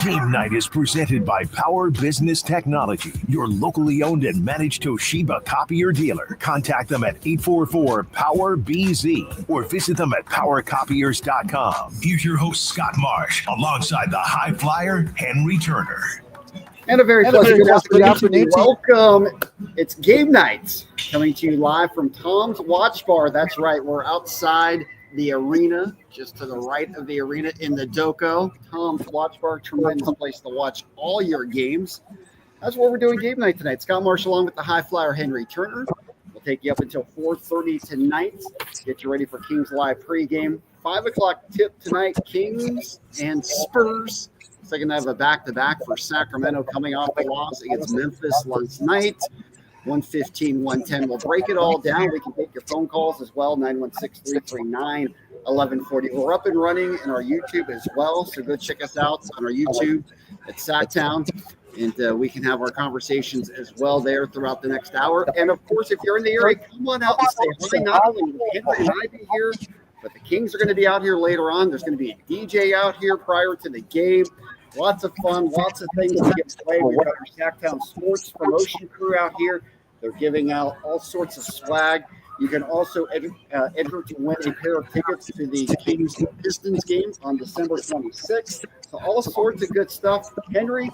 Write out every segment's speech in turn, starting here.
Game Night is presented by Power Business Technology, your locally owned and managed Toshiba copier dealer. Contact them at 844-POWER-BZ or visit them at powercopiers.com. Here's your host, Scott Marsh, alongside the high flyer, Henry Turner. And a very pleasant good afternoon. Welcome. It's Game Night coming to you live from Tom's Watch Bar. That's right. We're outside the arena, just to the right of the arena in the Doco. Tom's Watch Bar, tremendous place to watch all your games. That's where we're doing Game Night tonight. Scott Marsh along with the high flyer Henry Turner. We'll take you up until 4:30 tonight. Get you ready for Kings Live pregame. 5 o'clock tip tonight, Kings and Spurs. So going to have a back-to-back for Sacramento coming off the loss against Memphis last night. 115, 110. We'll break it all down. We can take your phone calls as well, 916-339-1140. We're up and running in our YouTube as well, so go check us out on our YouTube at Sacktown, and we can have our conversations as well there throughout the next hour. And, of course, if you're in the area, come on out and say hi. Not only will Henry and I be here, but the Kings are going to be out here later on. There's going to be a DJ out here prior to the game. Lots of fun, lots of things to get played. We've got our Sacktown Sports promotion crew out here. They're giving out all sorts of swag. You can also enter to win a pair of tickets to the Kings Pistons game on December 26th. So all sorts of good stuff. Henry,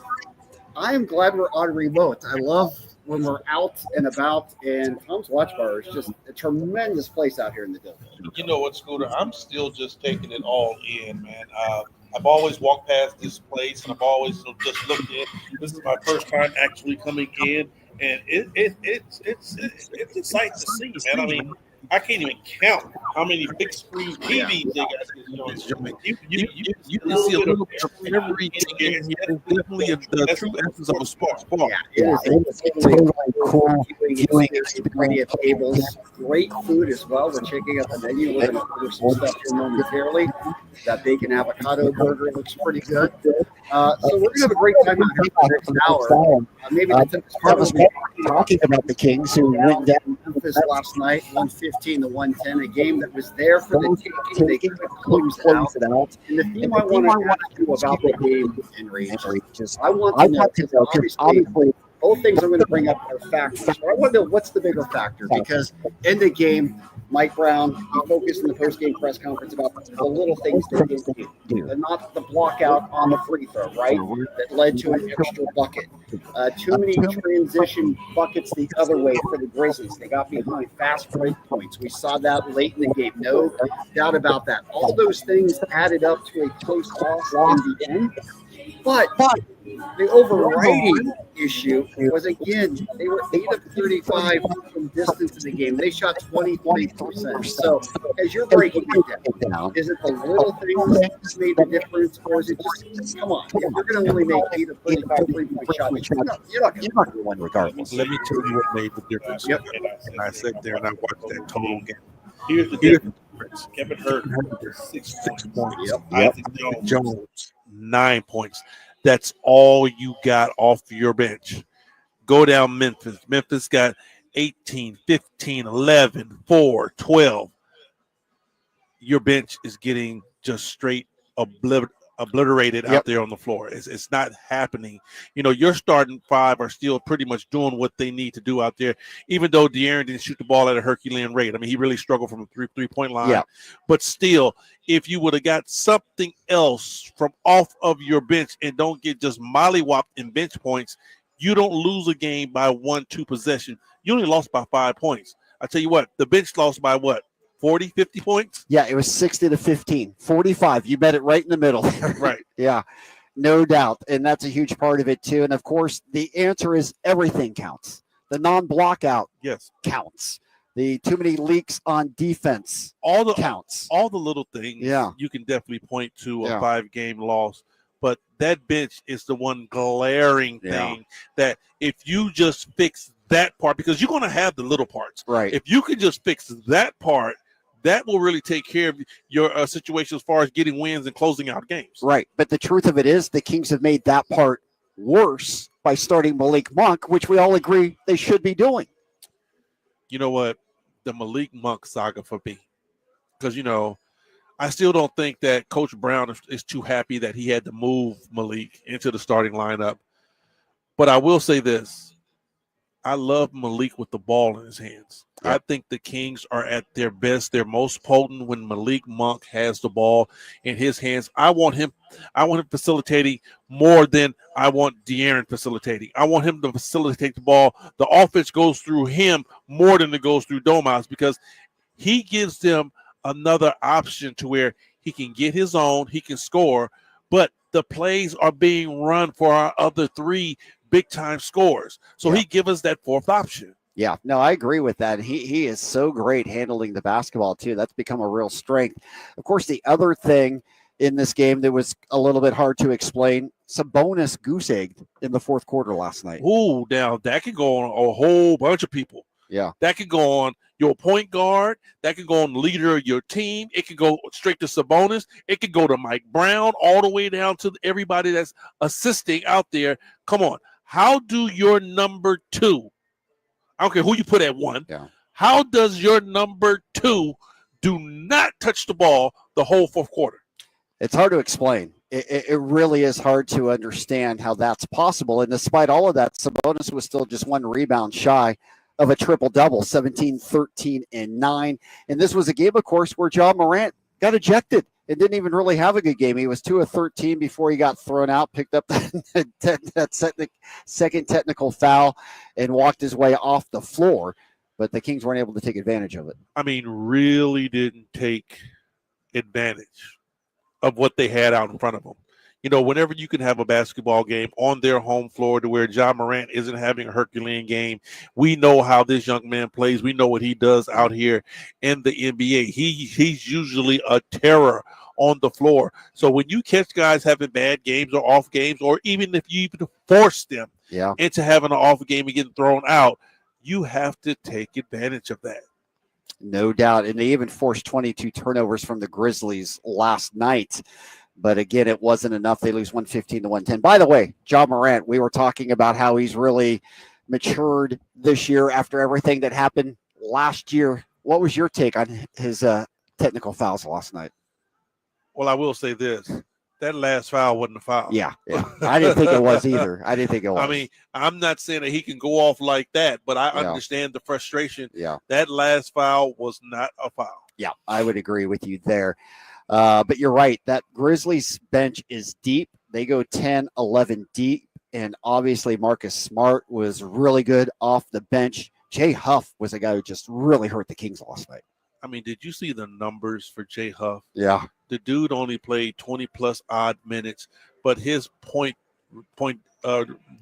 I am glad we're on remote. I love when we're out and about, and Tom's Watch Bar is just a tremendous place out here in the Doco. You know what, Scooter? I'm still just taking it all in, man. I've always walked past this place, and I've always just looked in. This is my first time actually coming in, and it's a sight to see, man. I mean, I can't even count how many big screen TVs they got. You can see a little bit of everything in here. Definitely the true essence of a sports bar. Yeah, it's totally cool. Viewing experience tables, great food as well. We're checking out the menu. We're going to order some stuff here momentarily. That bacon avocado burger looks pretty good. So we're going to have a great time out here for the next hour. Maybe the toughest part was talking about the Kings who went down Memphis last night, 115 to 110, a game that was there for the taking. They couldn't close it out. And the theme I want to ask you about the game, Henry, I want to know, because obviously both things I'm going to bring up are factors. But I want to know what's the bigger factor, because in the game, Mike Brown, he focused in the post-game press conference about the little things that he did, and not the block out on the free throw, right, that led to an extra bucket. Too many transition buckets the other way for the Grizzlies. They got behind fast break points. We saw that late in the game. No doubt about that. All those things added up to a close loss in the end. But the overriding issue was, again, they were 8 of 35 from distance in the game. They shot 23%. So as you're breaking it down, is it the little things that made the difference, or is it just, come on, if you're going to only make 8 of 35 three-point shots, you're not going to win regardless. Let me tell you what made the difference. Yep. And I sat there and I watched that total game. Here's the difference. Kevin Hurt, 6 points. Yep. Isaac Jones, 9 points. That's all you got off your bench. Go down Memphis. Memphis got 18, 15, 11, 4, 12. Your bench is getting just straight obliterated out there on the floor. It's not happening. You know, your starting five are still pretty much doing what they need to do out there, even though De'Aaron didn't shoot the ball at a Herculean rate. I mean, he really struggled from the three-point line. Yeah. But still, if you would have got something else from off of your bench and don't get just mollywopped in bench points, you don't lose a game by 1-2 possession. You only lost by 5 points. I tell you what, the bench lost by what? 40, 50 points? Yeah, it was 60 to 15. 45. You bet it right in the middle. Right. Yeah, no doubt. And that's a huge part of it, too. And, of course, the answer is everything counts. The non-block out counts. The too many leaks on defense counts. All the little things you can definitely point to a 5-game loss. But that bench is the one glaring thing that if you just fix that part, because you're going to have the little parts. Right. If you can just fix that part, that will really take care of your situation as far as getting wins and closing out games. Right. But the truth of it is the Kings have made that part worse by starting Malik Monk, which we all agree they should be doing. You know what? The Malik Monk saga for me. Because, you know, I still don't think that Coach Brown is too happy that he had to move Malik into the starting lineup. But I will say this. I love Malik with the ball in his hands. Yep. I think the Kings are at their best. They're most potent when Malik Monk has the ball in his hands. I want him facilitating more than I want De'Aaron facilitating. I want him to facilitate the ball. The offense goes through him more than it goes through Domas because he gives them another option to where he can get his own, he can score, but the plays are being run for our other three big-time scorers. So he gives us that fourth option. Yeah, no, I agree with that. He is so great handling the basketball, too. That's become a real strength. Of course, the other thing in this game that was a little bit hard to explain, Sabonis goose-egged in the fourth quarter last night. Ooh, now that could go on a whole bunch of people. Yeah. That could go on your point guard. That could go on the leader of your team. It could go straight to Sabonis. It could go to Mike Brown, all the way down to everybody that's assisting out there. Come on. How do your number two, I don't care who you put at one, how does your number two do not touch the ball the whole fourth quarter? It's hard to explain. It really is hard to understand how that's possible. And despite all of that, Sabonis was still just one rebound shy of a triple-double, 17, 13, and 9. And this was a game, of course, where John Morant got ejected and didn't even really have a good game. He was 2 of 13 before he got thrown out, picked up that second technical foul, and walked his way off the floor. But the Kings weren't able to take advantage of it. I mean, really didn't take advantage of what they had out in front of them. You know, whenever you can have a basketball game on their home floor to where John Morant isn't having a Herculean game, we know how this young man plays. We know what he does out here in the NBA. He's usually a terror on the floor. So when you catch guys having bad games or off games, or even if you even force them into having an off game and getting thrown out, you have to take advantage of that. No doubt. And they even forced 22 turnovers from the Grizzlies last night. But again, it wasn't enough. They lose 115 to 110. By the way, John Morant, we were talking about how he's really matured this year after everything that happened last year. What was your take on his technical fouls last night? Well, I will say this. That last foul wasn't a foul. Yeah. I didn't think it was either. I didn't think it was. I mean, I'm not saying that he can go off like that, but I understand the frustration. Yeah. That last foul was not a foul. Yeah, I would agree with you there. But you're right. That Grizzlies bench is deep. They go 10, 11 deep. And obviously Marcus Smart was really good off the bench. Jay Huff was a guy who just really hurt the Kings last night. I mean, did you see the numbers for Jay Huff? Yeah. The dude only played 20-plus odd minutes, but his point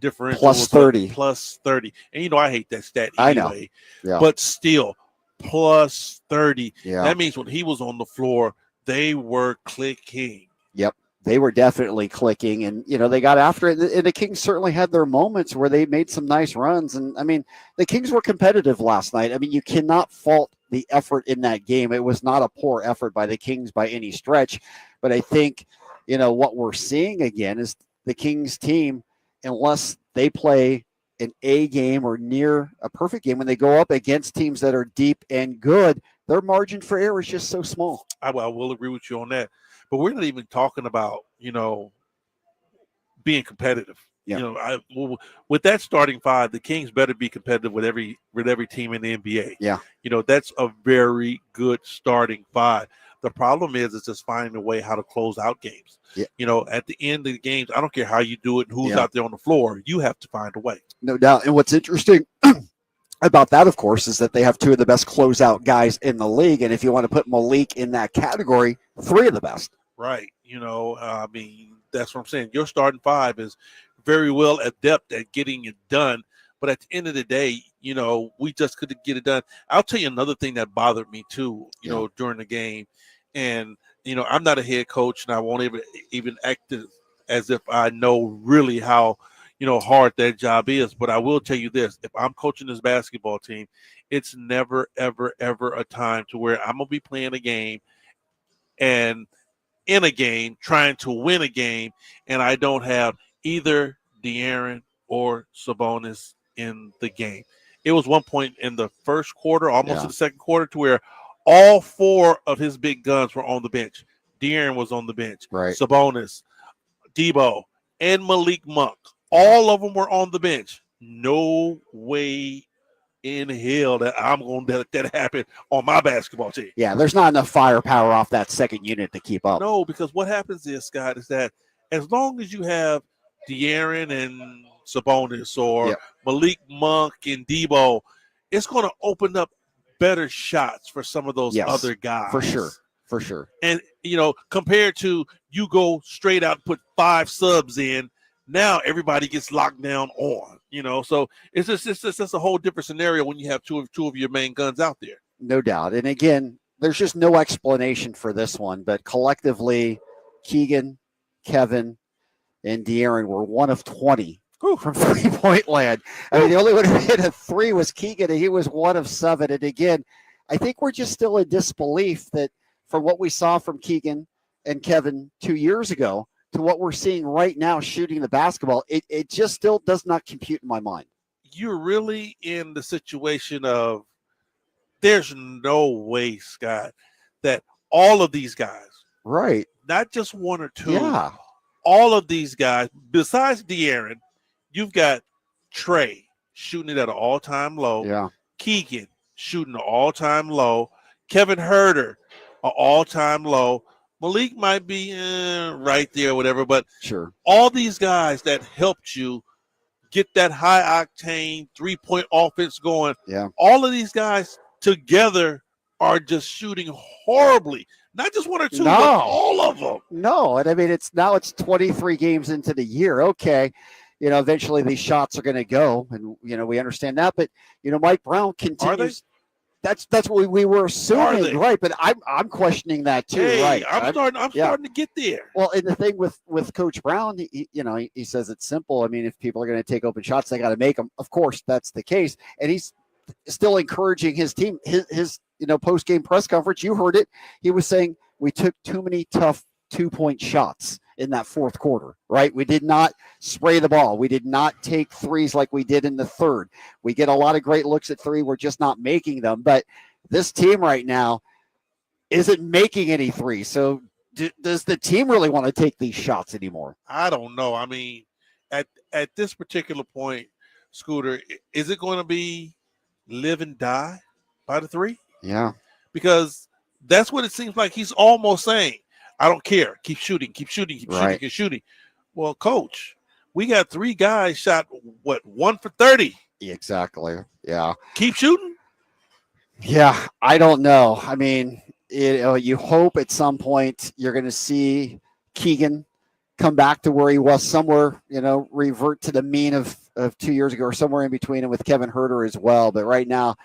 differential plus was 30. Plus 30. And, you know, I hate that stat I anyway. know. Yeah. But still, plus 30. Yeah. That means when he was on the floor, they were clicking. Yep. They were definitely clicking, and, you know, they got after it. And the Kings certainly had their moments where they made some nice runs. And, I mean, the Kings were competitive last night. I mean, you cannot fault the effort in that game. It was not a poor effort by the Kings by any stretch. But I think, you know, what we're seeing again is the Kings team, unless they play an A game or near a perfect game, when they go up against teams that are deep and good, their margin for error is just so small. I will agree with you on that. But we're not even talking about, you know, being competitive. Yeah. You know, with that starting five, the Kings better be competitive with every team in the NBA. Yeah. You know, that's a very good starting five. The problem is just finding a way how to close out games. Yeah. You know, at the end of the games, I don't care how you do it and who's out there on the floor. You have to find a way. No doubt. And what's interesting about that, of course, is that they have two of the best closeout guys in the league. And if you want to put Malik in that category, three of the best. Right. You know, I mean, that's what I'm saying. Your starting five is very well adept at getting it done. But at the end of the day, you know, we just couldn't get it done. I'll tell you another thing that bothered me, too, you know, during the game. And, you know, I'm not a head coach, and I won't even act as if I know really how, you know, hard that job is. But I will tell you this. If I'm coaching this basketball team, it's never, ever, ever a time to where I'm going to be playing a game and in a game trying to win a game, and I don't have either De'Aaron or Sabonis in the game. It was one point in the first quarter, almost in the second quarter, to where All 4 of his big guns were on the bench. De'Aaron was on the bench. Right. Sabonis, Debo, and Malik Monk. All of them were on the bench. No way in hell that I'm going to let that happen on my basketball team. Yeah, there's not enough firepower off that second unit to keep up. No, because what happens is, Scott, is that as long as you have De'Aaron and Sabonis or Malik Monk and Debo, it's going to open up better shots for some of those other guys. For sure. And, compared to you go straight out and put 5 subs in, now everybody gets locked down on, So it's just a whole different scenario when you have two of your main guns out there. No doubt. And again, there's just no explanation for this one, but collectively, Keegan, Kevin, and De'Aaron were 1 of 20 from 3-point land. I mean, the only one who hit a 3 was Keegan, and he was 1 of 7. And again, I think we're just still in disbelief that from what we saw from Keegan and Kevin 2 years ago to what we're seeing right now shooting the basketball, it just still does not compute in my mind. You're really in the situation of there's no way, Scott, that all of these guys, right, not just 1 or 2, all of these guys, besides De'Aaron, you've got Trey shooting it at an all-time low, Keegan shooting an all-time low, Kevin Herter an all-time low, Malik might be right there or whatever, but all these guys that helped you get that high-octane 3-point offense going, all of these guys together are just shooting horribly. Not just 1 or 2, but all of them. No, and I mean, it's 23 games into the year. Okay, eventually these shots are going to go, and, we understand that. But, Mike Brown continues. That's what we were assuming, right? But I'm questioning that too, right? I'm starting to get there. Well, and the thing with Coach Brown, he says it's simple. I mean, if people are going to take open shots, they got to make them. Of course, that's the case, and he's still encouraging his team. His post game press conference, you heard it. He was saying we took too many tough 2-point shots in that fourth quarter, right? We did not spray the ball. We did not take threes like we did in the third. We get a lot of great looks at 3. We're just not making them. But this team right now isn't making any threes. So does the team really want to take these shots anymore? I don't know. I mean, at this particular point, Scooter, is it going to be live and die by the 3? Yeah. Because that's what it seems like he's almost saying. I don't care. Keep shooting, keep shooting, keep shooting, keep shooting. Well, Coach, we got 3 guys shot, 1 for 30. Exactly. Yeah. Keep shooting? Yeah, I don't know. I mean, you hope at some point you're going to see Keegan come back to where he was somewhere, revert to the mean of 2 years ago or somewhere in between, and with Kevin Herter as well. But right now,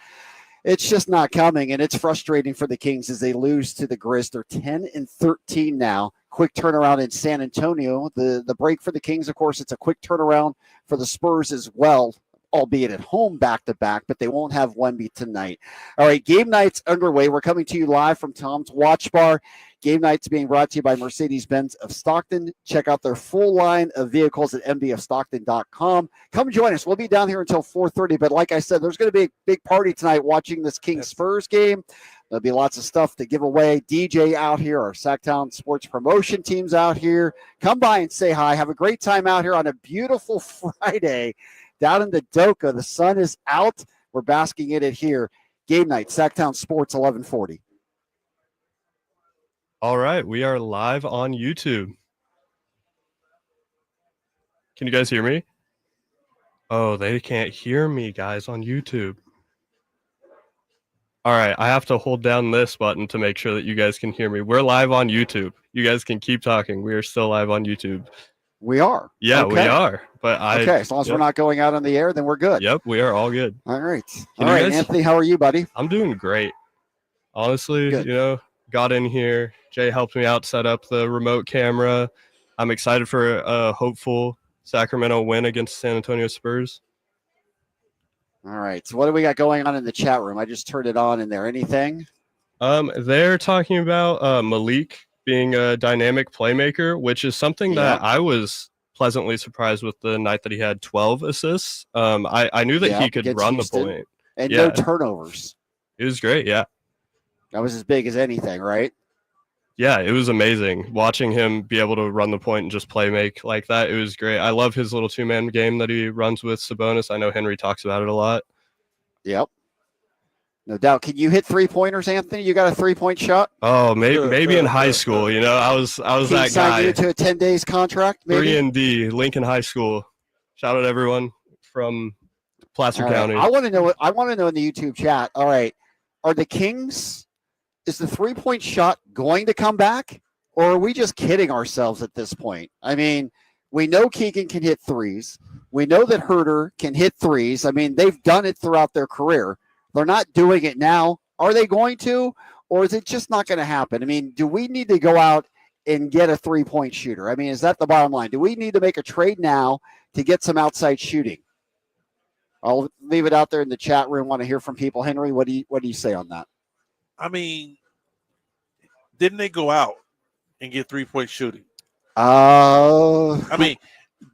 it's just not coming, and it's frustrating for the Kings as they lose to the Grizz. They're 10-13 now. Quick turnaround in San Antonio. The break for the Kings, of course, it's a quick turnaround for the Spurs as well, albeit at home back-to-back, but they won't have Wemby tonight. All right, game night's underway. We're coming to you live from Tom's Watch Bar. Game night's being brought to you by Mercedes-Benz of Stockton. Check out their full line of vehicles at mbofstockton.com. Come join us. We'll be down here until 4:30, but like I said, there's going to be a big party tonight watching this Kings-Spurs game. There'll be lots of stuff to give away. DJ out here, our Sacktown Sports Promotion team's out here. Come by and say hi. Have a great time out here on a beautiful Friday down in the Doka. The sun is out. We're basking in it here. Game night, Sacktown Sports 1140. All right, we are live on YouTube. Can you guys hear me? Oh, they can't hear me, guys, on YouTube. All right, I have to hold down this button to make sure that you guys can hear me. We're live on YouTube. You guys can keep talking. We are still live on YouTube. We are. Yeah, okay. We are. But okay, as long as we're not going out on the air, then we're good. Yep, we are all good. All right. All right, Anthony, how are you, buddy? I'm doing great. Honestly, good. Got in here. Jay helped me out, set up the remote camera. I'm excited for a hopeful Sacramento win against San Antonio Spurs. All right. So what do we got going on in the chat room? I just turned it on in there. Anything? They're talking about Malik being a dynamic playmaker, which is something that I was pleasantly surprised with the night that he had 12 assists. I knew that he could run Houston, the point. And no turnovers. It was great, yeah. That was as big as anything, right? Yeah, it was amazing watching him be able to run the point and just play make like that. It was great. I love his little 2-man game that he runs with Sabonis. I know Henry talks about it a lot. Yep. No doubt. Can you hit 3-pointers, Anthony? You got a 3-point shot? Oh, maybe in high school. You know, I was that guy. You to a 10 days contract, maybe? 3&D, Lincoln High School. Shout out everyone from Placer County. I want to know in the YouTube chat. All right. Are the Kings, is the 3-point shot going to come back? Or are we just kidding ourselves at this point? I mean, we know Keegan can hit threes. We know that Herter can hit threes. I mean, they've done it throughout their career. They're not doing it now. Are they going to? Or is it just not going to happen? I mean, do we need to go out and get a 3-point shooter? I mean, is that the bottom line? Do we need to make a trade now to get some outside shooting? I'll leave it out there in the chat room. Want to hear from people. Henry, what do you say on that? I mean, didn't they go out and get 3-point shooting? I mean,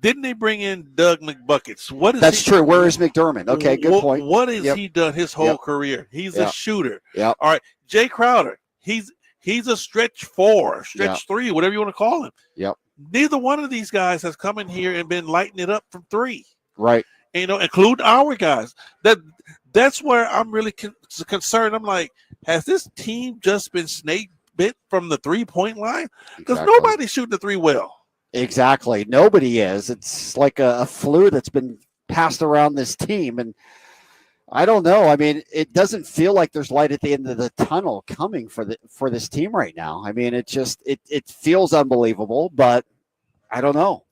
didn't they bring in Doug McBuckets? What is that's true. Where is McDermott? Okay, good point. What has he done his whole career? He's a shooter. Yeah. All right, Jay Crowder. He's a stretch 4, stretch 3, whatever you want to call him. Yep. Neither one of these guys has come in here and been lighting it up from 3. Right. And, you know, include our guys. That's where I'm really concerned. I'm like, has this team just been snake bit from the 3-point line? Because nobody's shooting the 3 well. Exactly. Nobody is. It's like a flu that's been passed around this team. And I don't know. I mean, it doesn't feel like there's light at the end of the tunnel coming for this team right now. I mean, it just it feels unbelievable, but I don't know.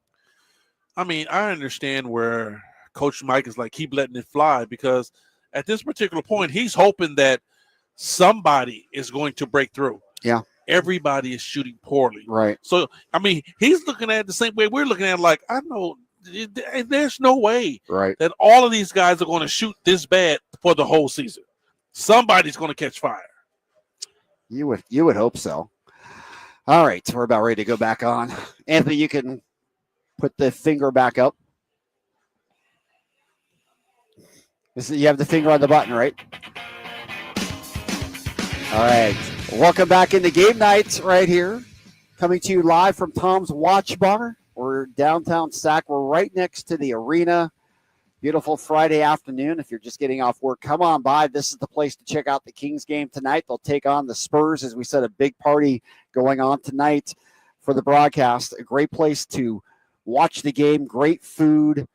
I mean, I understand where Coach Mike is like, keep letting it fly, because at this particular point, he's hoping that somebody is going to break through. Yeah. Everybody is shooting poorly. Right. So, I mean, he's looking at it the same way we're looking at it, like, I know there's no way that all of these guys are going to shoot this bad for the whole season. Somebody's going to catch fire. You would hope so. All right. So we're about ready to go back on. Anthony, you can put the finger back up. You have the finger on the button, right? All right. Welcome back into Game Nights right here. Coming to you live from Tom's Watch Bar. We're downtown Sac. We're right next to the arena. Beautiful Friday afternoon. If you're just getting off work, come on by. This is the place to check out the Kings game tonight. They'll take on the Spurs. As we said, a big party going on tonight for the broadcast. A great place to watch the game. Great food.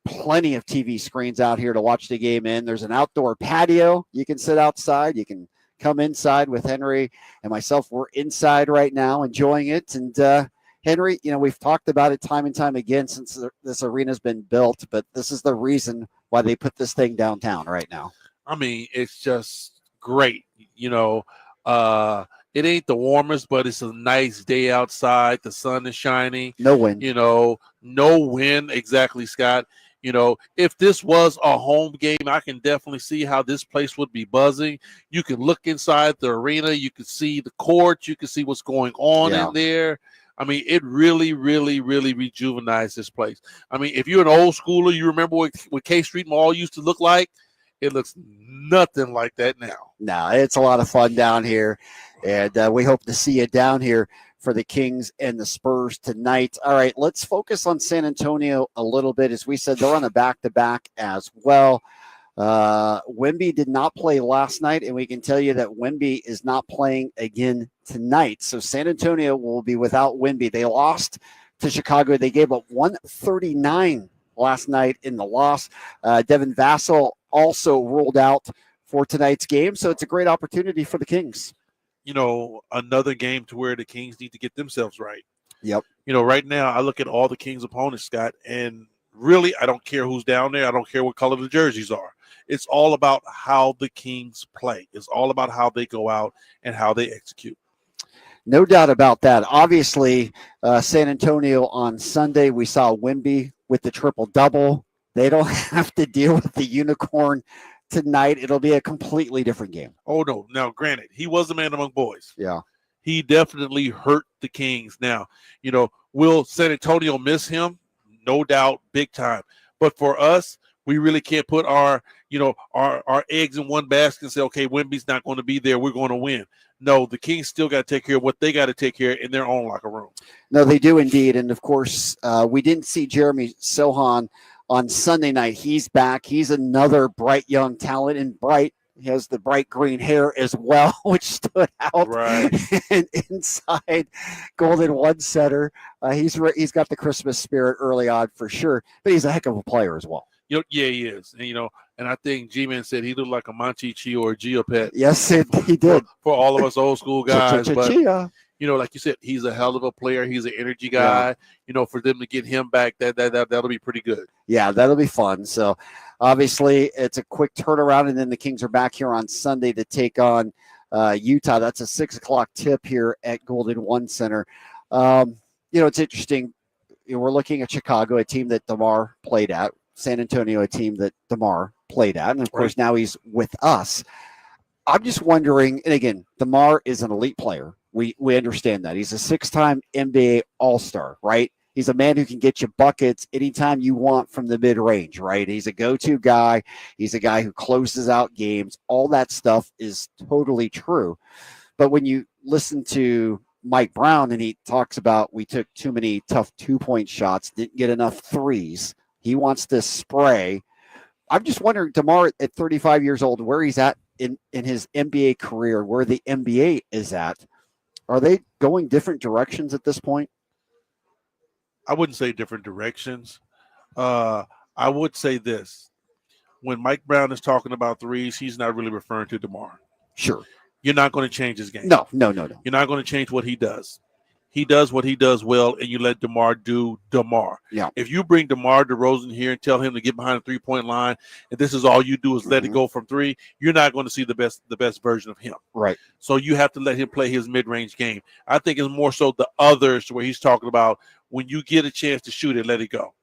Plenty of TV screens out here to watch the game in. There's an outdoor patio. You can sit outside. You can come inside with Henry and myself. We're inside right now enjoying it. And Henry, you know, we've talked about it time and time again since this arena's been built, but this is the reason why they put this thing downtown right now. I mean, it's just great. You know, it ain't the warmest, but it's a nice day outside. The sun is shining. No wind. You know, no wind. Exactly, Scott. You know, if this was a home game, I can definitely see how this place would be buzzing. You can look inside the arena. You can see the court. You can see what's going on in there. I mean, it really, really, really rejuvenates this place. I mean, if you're an old schooler, you remember what K Street Mall used to look like? It looks nothing like that now. No, it's a lot of fun down here, and we hope to see you down here for the Kings and the Spurs tonight. All right, let's focus on San Antonio a little bit. As we said, they're on a back-to-back as well. Wemby did not play last night, and we can tell you that Wemby is not playing again tonight. So San Antonio will be without Wemby. They lost to Chicago. They gave up 139 last night in the loss. Devin Vassell also ruled out for tonight's game, so it's a great opportunity for the Kings. You know, another game to where the Kings need to get themselves right. Yep. You know, right now I look at all the Kings opponents, Scott, and really I don't care who's down there. I don't care what color the jerseys are. It's all about how the Kings play. It's all about how they go out and how they execute. No doubt about that. Obviously, San Antonio on Sunday, we saw Wemby with the triple-double. They don't have to deal with the unicorn tonight. It'll be a completely different game. Oh, no. Now, granted, he was a man among boys. Yeah. He definitely hurt the Kings. Now, you know, will San Antonio miss him? No doubt, big time. But for us, we really can't put our, our eggs in one basket and say, okay, Wemby's not going to be there, we're going to win. No, the Kings still got to take care of what they got to take care of in their own locker room. No, they do indeed. And of course, we didn't see Jeremy Sohan on Sunday night. He's back. He's another bright young talent, and bright. He has the bright green hair as well, which stood out. Right. And inside Golden One Center, he's got the Christmas spirit early on for sure, but he's a heck of a player as well. Yeah, he is. And I think G-Man said he looked like a Monchichi or a Geopet. Yes, he did. For all of us old school guys. But, Gia. like you said, he's a hell of a player. He's an energy guy. Yeah. For them to get him back, that'll be pretty good. Yeah, that'll be fun. So, obviously, it's a quick turnaround, and then the Kings are back here on Sunday to take on Utah. That's a 6:00 tip here at Golden One Center. It's interesting. We're looking at Chicago, a team that DeMar played at. San Antonio, a team that DeMar played at. And, of course, now he's with us. I'm just wondering, and again, DeMar is an elite player. We understand that. He's a 6-time NBA All-Star, right? He's a man who can get you buckets anytime you want from the mid-range, right? He's a go-to guy. He's a guy who closes out games. All that stuff is totally true. But when you listen to Mike Brown and he talks about we took too many tough 2-point shots, didn't get enough threes, he wants to spray. I'm just wondering, DeMar at 35 years old, where he's at in his NBA career, where the NBA is at. Are they going different directions at this point? I wouldn't say different directions. I would say this. When Mike Brown is talking about threes, he's not really referring to DeMar. Sure. You're not going to change his game. No. You're not going to change what he does. He does what he does well, and you let DeMar do DeMar. Yeah. If you bring DeMar DeRozan here and tell him to get behind the three-point line, and this is all you do is let it go from three, you're not going to see the best version of him. Right. So you have to let him play his mid-range game. I think it's more so the others where he's talking about when you get a chance to shoot it, let it go.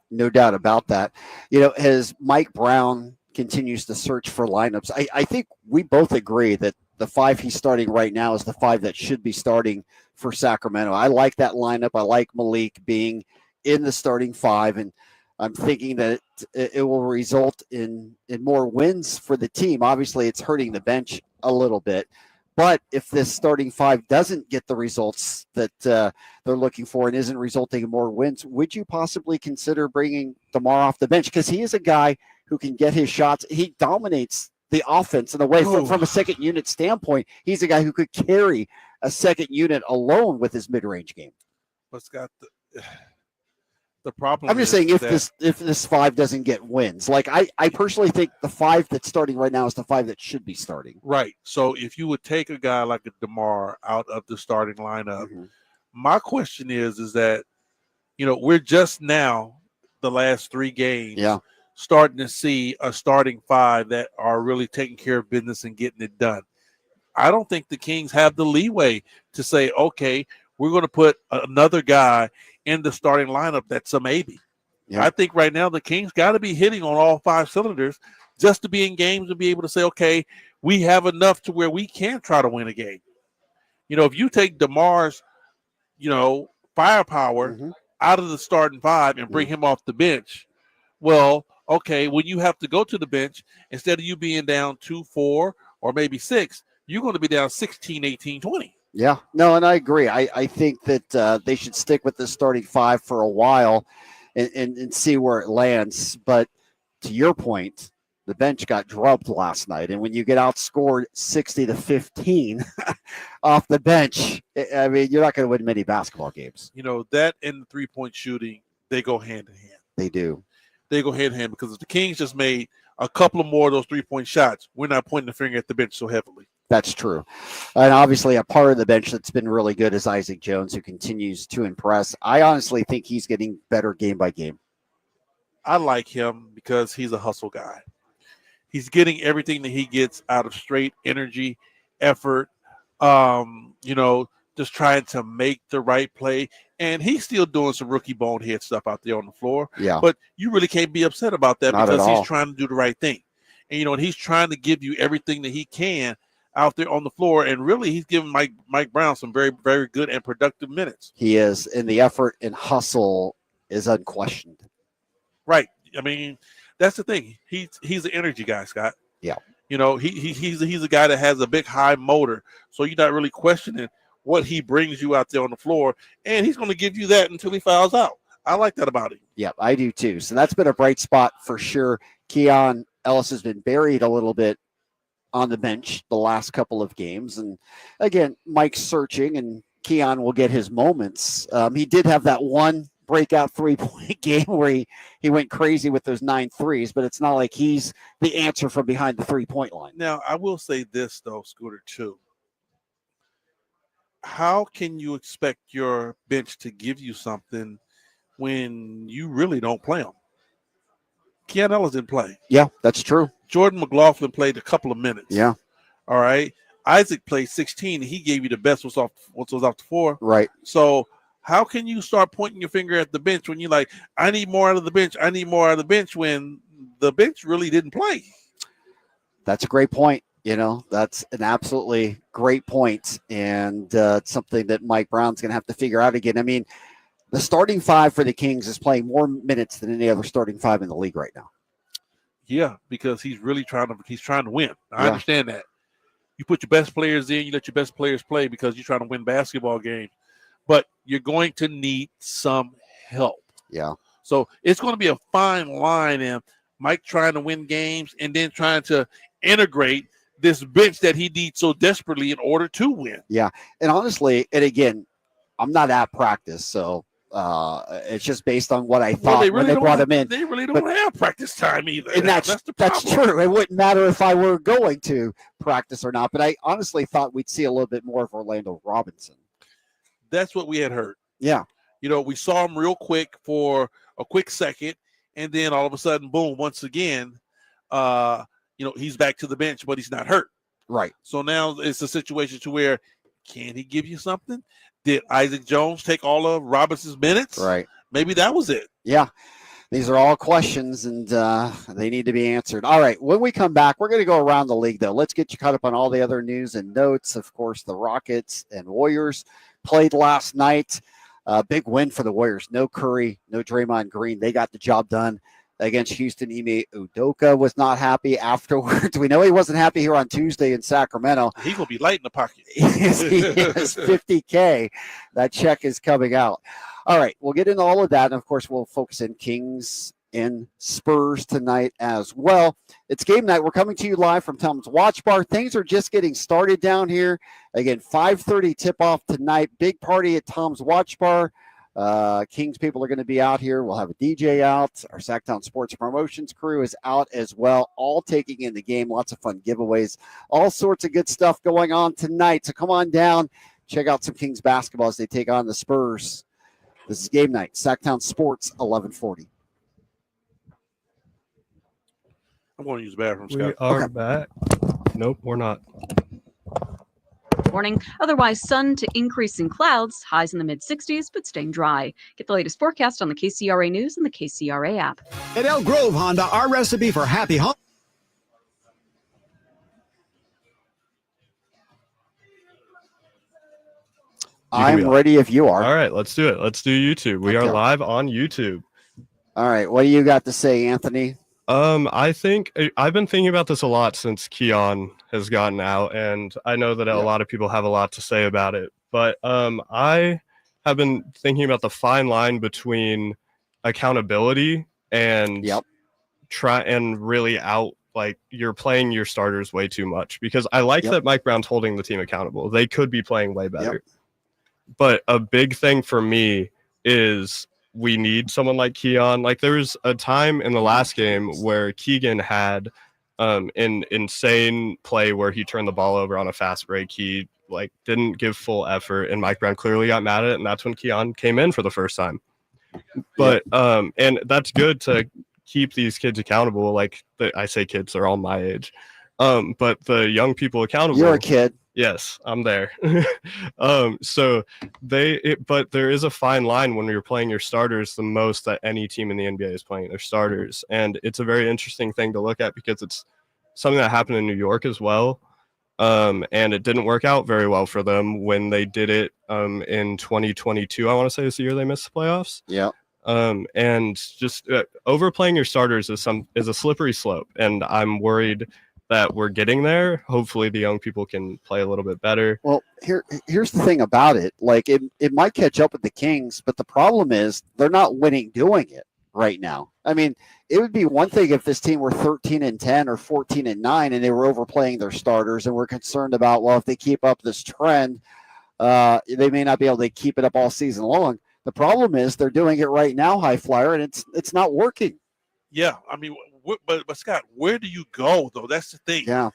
No doubt about that. As Mike Brown continues to search for lineups, I think we both agree that the 5 he's starting right now is the 5 that should be starting for Sacramento. I like that lineup. I like Malik being in the starting 5, and I'm thinking that it will result in more wins for the team. Obviously, it's hurting the bench a little bit, but if this starting 5 doesn't get the results that they're looking for and isn't resulting in more wins, would you possibly consider bringing DeMar off the bench? Because he is a guy who can get his shots. He dominates the offense in a way from a second unit standpoint. He's a guy who could carry a second unit alone with his mid-range game. What's got the problem? I'm just saying if this 5 doesn't get wins, like I personally think the 5 that's starting right now is the 5 that should be starting. Right. So if you would take a guy like a DeMar out of the starting lineup, my question is that we're just now the last 3 games. Yeah. Starting to see a starting 5 that are really taking care of business and getting it done. I don't think the Kings have the leeway to say, okay, we're going to put another guy in the starting lineup that's a maybe. Yeah. I think right now the Kings got to be hitting on all 5 cylinders just to be in games and be able to say, okay, we have enough to where we can try to win a game. If you take DeMar's, firepower out of the starting 5 and bring him off the bench, well, okay, when you have to go to the bench, instead of you being down 2-4 or maybe 6, you're going to be down 16, 18, 20. Yeah, no, and I agree. I think that they should stick with the starting 5 for a while and see where it lands. But to your point, the bench got drubbed last night. And when you get outscored 60-15 off the bench, I mean, you're not going to win many basketball games. That and the three-point shooting, they go hand in hand. They do. They go hand in hand because if the Kings just made a couple of more of those three-point shots, we're not pointing the finger at the bench so heavily. That's true. And obviously a part of the bench that's been really good is Isaac Jones, who continues to impress. I honestly think he's getting better game by game. I like him because he's a hustle guy. He's getting everything that he gets out of straight energy, effort, just trying to make the right play. And he's still doing some rookie bonehead stuff out there on the floor. Yeah. But you really can't be upset about that Not because at all. he's trying to do the right thing. And, and he's trying to give you everything that he can out there on the floor. And really, he's giving Mike Brown some very, very good and productive minutes. He is. And the effort and hustle is unquestioned. Right. I mean, That's the thing. He's an energy guy, Scott. Yeah. You know, he's a guy that has a big high motor, so you're not really questioning what he brings you out there on the floor, and he's going to give you that until he fouls out. I like that about him. Yeah, I do too. So that's been a bright spot for sure. Keon Ellis has been buried a little bit on the bench the last couple of games, and again, Mike's searching, and Keon will get his moments. He did have that one breakout 3-point game where he went crazy with those 9 threes, but it's not like he's the answer from behind the 3-point line. Now, I will say this, though, Scooter, too. How can you expect your bench to give you something when you really don't play them? Keon Ellis didn't play. Yeah, that's true. Jordan McLaughlin played a couple of minutes. Yeah. All right. Isaac played 16. He gave you the best once was off the floor. Right. So how can you start pointing your finger at the bench when you're like, I need more out of the bench, I need more out of the bench, when the bench really didn't play? That's a great point. You know, that's an absolutely great point, and it's something that Mike Brown's going to have to figure out again. I mean, the starting five for the Kings is playing more minutes than any other starting five in the league right now. Yeah, because he's really trying to win. I understand that. You put your best players in, you let your best players play because you're trying to win basketball games. But you're going to need some help. Yeah. So it's going to be a fine line in Mike trying to win games and then trying to integrate this bench that he needs so desperately in order to win. Yeah. And honestly, and again, I'm not at practice, so it's just based on what I thought when they brought him in. They really don't have practice time either. And that's true. It wouldn't matter if I were going to practice or not, but I honestly thought we'd see a little bit more of Orlando Robinson. That's what we had heard. Yeah. You know, we saw him real quick for a quick second, and then all of a sudden, boom, once again, he's back to the bench, but he's not hurt. Right. So now it's a situation to where, can he give you something? Did Isaac Jones take all of Robinson's minutes? Right. Maybe that was it. Yeah. These are all questions, and they need to be answered. All right. When we come back, we're going to go around the league, though. Let's get you caught up on all the other news and notes. Of course, the Rockets and Warriors played last night. Big win for the Warriors. No Curry, no Draymond Green. They got the job done against Houston. Ime Udoka was not happy afterwards. We know he wasn't happy here on Tuesday in Sacramento. He's going to be light in the pocket. He is $50K. That check is coming out. All right, we'll get into all of that. And, of course, we'll focus in Kings and Spurs tonight as well. It's game night. We're coming to you live from Tom's Watch Bar. Things are just getting started down here. Again, 5:30 tip-off tonight. Big party at Tom's Watch Bar. Kings people are going to be out here. We'll have a DJ out. Our Sacktown Sports Promotions crew is out as well, all taking in the game. Lots of fun giveaways. All sorts of good stuff going on tonight. So come on down. Check out some Kings basketball as they take on the Spurs. This is game night. Sacktown Sports, 1140. I'm going to use the bathroom, Scott. We are back. Nope, we're not. Morning. Otherwise, sun to increasing clouds, highs in the mid-60s, but staying dry. Get the latest forecast on the KCRA News and the KCRA app. At Elk Grove Honda, our recipe for happy home. I'm ready if you are. All right, let's do it. Let's do YouTube. We are live on YouTube. All right, what do you got to say, Anthony? I think I've been thinking about this a lot since Keon has gotten out, and I know that a lot of people have a lot to say about it. But I have been thinking about the fine line between accountability and you're playing your starters way too much, because I like that Mike Brown's holding the team accountable. They could be playing way better. But a big thing for me is we need someone like Keon. Like, there was a time in the last game where Keegan had an insane play where he turned the ball over on a fast break. He didn't give full effort, and Mike Brown clearly got mad at it, and that's when Keon came in for the first time. But and that's good to keep these kids accountable. I say kids, they're all my age. But the young people accountable. You're a kid. Yes, I'm there. But there is a fine line when you're playing your starters the most that any team in the NBA is playing their starters. And it's a very interesting thing to look at, because it's something that happened in New York as well. And it didn't work out very well for them when they did it in 2022. I want to say is the year they missed the playoffs. Yeah. And just overplaying your starters is a slippery slope, and I'm worried that we're getting there. Hopefully the young people can play a little bit better. Well, here's the thing about it. Like it might catch up with the Kings, but the problem is they're not winning doing it right now. I mean, it would be one thing if this team were 13-10 or 14-9 and they were overplaying their starters and we're concerned about, well, if they keep up this trend, they may not be able to keep it up all season long. The problem is they're doing it right now, High Flyer, and it's not working. Yeah, I mean, but Scott, where do you go though? That's the thing. Yeah.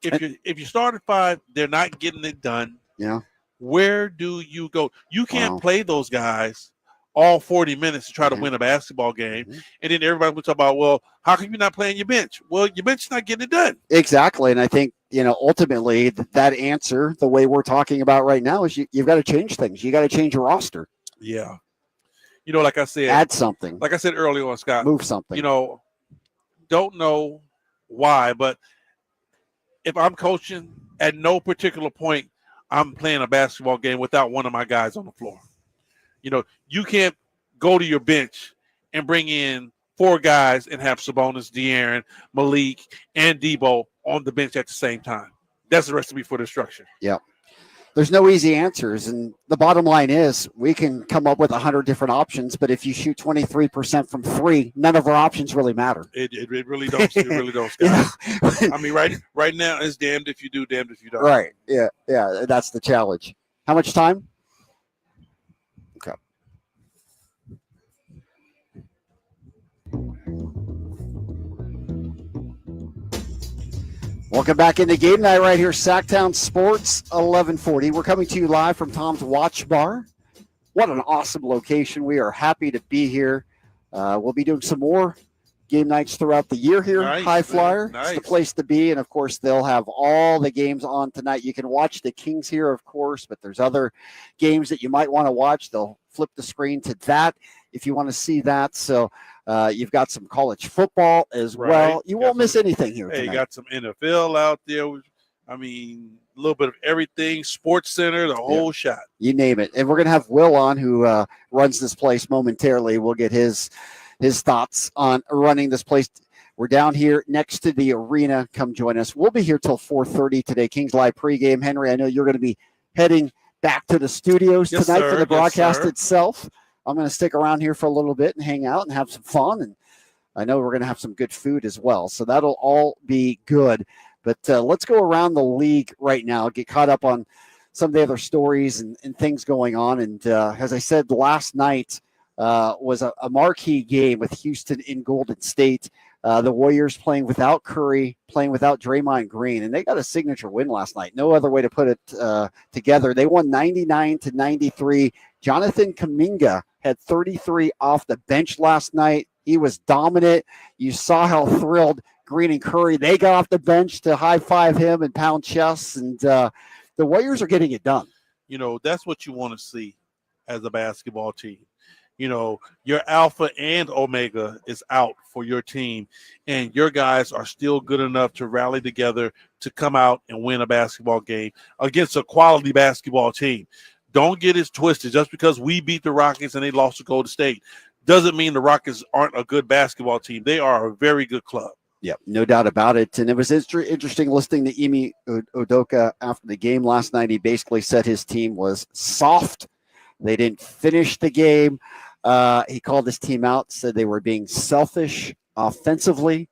If you start at 5, they're not getting it done. Yeah. Where do you go? You can't play those guys all 40 minutes to try to win a basketball game, and then everybody will talk about, well, how come you're not playing your bench? Well, your bench is not getting it done. Exactly, and I think ultimately that answer, the way we're talking about right now, is you've got to change things. You got to change your roster. Yeah. Like I said, add something. Like I said earlier on, Scott, move something. Don't know why, but if I'm coaching, at no particular point I'm playing a basketball game without one of my guys on the floor. You can't go to your bench and bring in 4 guys and have Sabonis, De'Aaron, Malik, and Debo on the bench at the same time. That's the recipe for destruction. Yeah. There's no easy answers. And the bottom line is we can come up with 100 different options, but if you shoot 23% from 3, none of our options really matter. It really don't. It really don't, Scott. I mean, right now it's damned if you do, damned if you don't. Right. Yeah. Yeah. That's the challenge. How much time? Okay. Welcome back into game night right here, Sacktown Sports 1140. We're coming to you live from Tom's Watch Bar. What an awesome location. We are happy to be here. We'll be doing some more game nights throughout the year here. Nice, High Flyer. nice. It's the place to be. And, of course, they'll have all the games on tonight. You can watch the Kings here, of course, but there's other games that you might want to watch. They'll flip the screen to that if you want to see that. So you've got some college football as well. You won't miss anything here tonight. You got some NFL out there. I mean, a little bit of everything, Sports Center, the whole shot. You name it. And we're going to have Will on, who runs this place momentarily. We'll get his thoughts on running this place. We're down here next to the arena. Come join us. We'll be here till 4:30 today. Kings Live pregame. Henry, I know you're going to be heading back to the studios tonight for the broadcast itself. I'm going to stick around here for a little bit and hang out and have some fun. And I know we're going to have some good food as well. So that'll all be good. But let's go around the league right now, get caught up on some of the other stories and things going on. And as I said, last night was a marquee game with Houston in Golden State. The Warriors playing without Curry, playing without Draymond Green, and they got a signature win last night. No other way to put it together. They won 99-93. Jonathan Kuminga had 33 off the bench last night. He was dominant. You saw how thrilled Green and Curry, they got off the bench to high-five him and pound chests, and the Warriors are getting it done. That's what you want to see as a basketball team. Your alpha and omega is out for your team, and your guys are still good enough to rally together to come out and win a basketball game against a quality basketball team. Don't get it twisted. Just because we beat the Rockets and they lost to Golden State doesn't mean the Rockets aren't a good basketball team. They are a very good club. Yeah, no doubt about it. And it was interesting listening to Ime Udoka after the game last night. He basically said his team was soft. They didn't finish the game. He called his team out, said they were being selfish offensively.